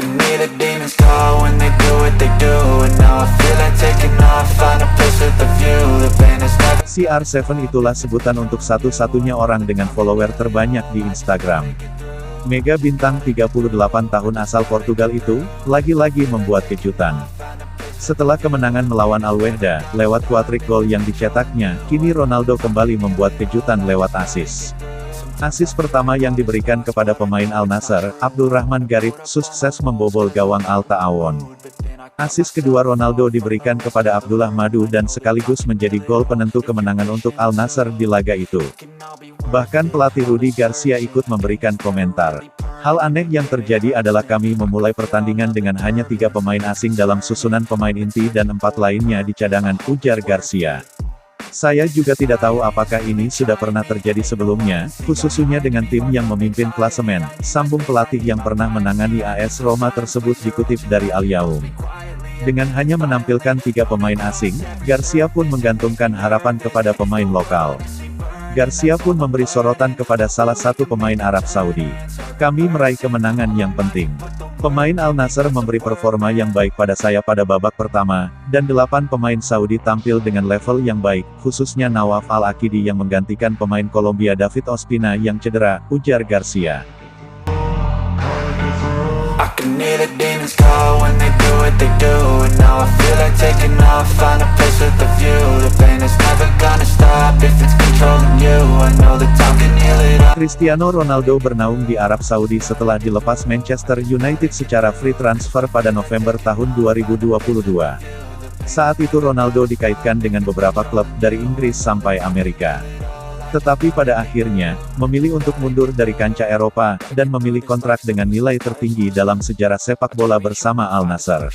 can hear the demons call when they do what they do. And now I feel like taking off, find a place with a view. The pain is never. CR7 itulah sebutan untuk satu-satunya orang dengan follower terbanyak di Instagram. Mega bintang 38 tahun asal Portugal itu, lagi-lagi membuat kejutan. Setelah kemenangan melawan Al-Wehda, lewat kuatrik gol yang dicetaknya, kini Ronaldo kembali membuat kejutan lewat assist. Assist pertama yang diberikan kepada pemain Al-Nassr, Abdulrahman Garib, sukses membobol gawang Al-Ta'awun. Assist kedua Ronaldo diberikan kepada Abdullah Madu dan sekaligus menjadi gol penentu kemenangan untuk Al-Nassr di laga itu. Bahkan pelatih Rudi Garcia ikut memberikan komentar. Hal aneh yang terjadi adalah kami memulai pertandingan dengan hanya 3 pemain asing dalam susunan pemain inti dan 4 lainnya di cadangan, ujar Garcia. Saya juga tidak tahu apakah ini sudah pernah terjadi sebelumnya, khususnya dengan tim yang memimpin klasemen, sambung pelatih yang pernah menangani AS Roma tersebut dikutip dari Al-Yaum. Dengan hanya menampilkan 3 pemain asing, Garcia pun menggantungkan harapan kepada pemain lokal. Garcia pun memberi sorotan kepada salah satu pemain Arab Saudi. Kami meraih kemenangan yang penting. Pemain Al-Nassr memberi performa yang baik pada saya pada babak pertama, dan 8 pemain Saudi tampil dengan level yang baik, khususnya Nawaf Al-Akidi yang menggantikan pemain Kolombia David Ospina yang cedera, ujar Garcia. I can hear the demons call when they do what they do. And now I feel like taking off, find a place with a view. The pain is never gonna stop if it's controlling you. I know that time can heal it all. Cristiano Ronaldo bernaung di Arab Saudi setelah dilepas Manchester United secara free transfer pada November tahun 2022. Saat itu Ronaldo dikaitkan dengan beberapa klub dari Inggris sampai Amerika. Tetapi pada akhirnya, memilih untuk mundur dari kancah Eropa, dan memilih kontrak dengan nilai tertinggi dalam sejarah sepak bola bersama Al-Nassr.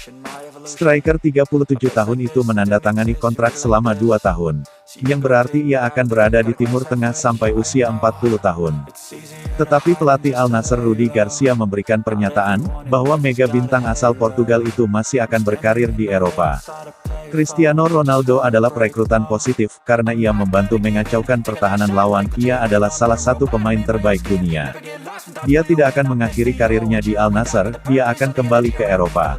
Striker 37 tahun itu menandatangani kontrak selama 2 tahun, yang berarti ia akan berada di Timur Tengah sampai usia 40 tahun. Tetapi pelatih Al-Nassr Rudi Garcia memberikan pernyataan, bahwa mega bintang asal Portugal itu masih akan berkarir di Eropa. Cristiano Ronaldo adalah perekrutan positif, karena ia membantu mengacaukan pertahanan lawan, ia adalah salah satu pemain terbaik dunia. Dia tidak akan mengakhiri karirnya di Al-Nassr, dia akan kembali ke Eropa.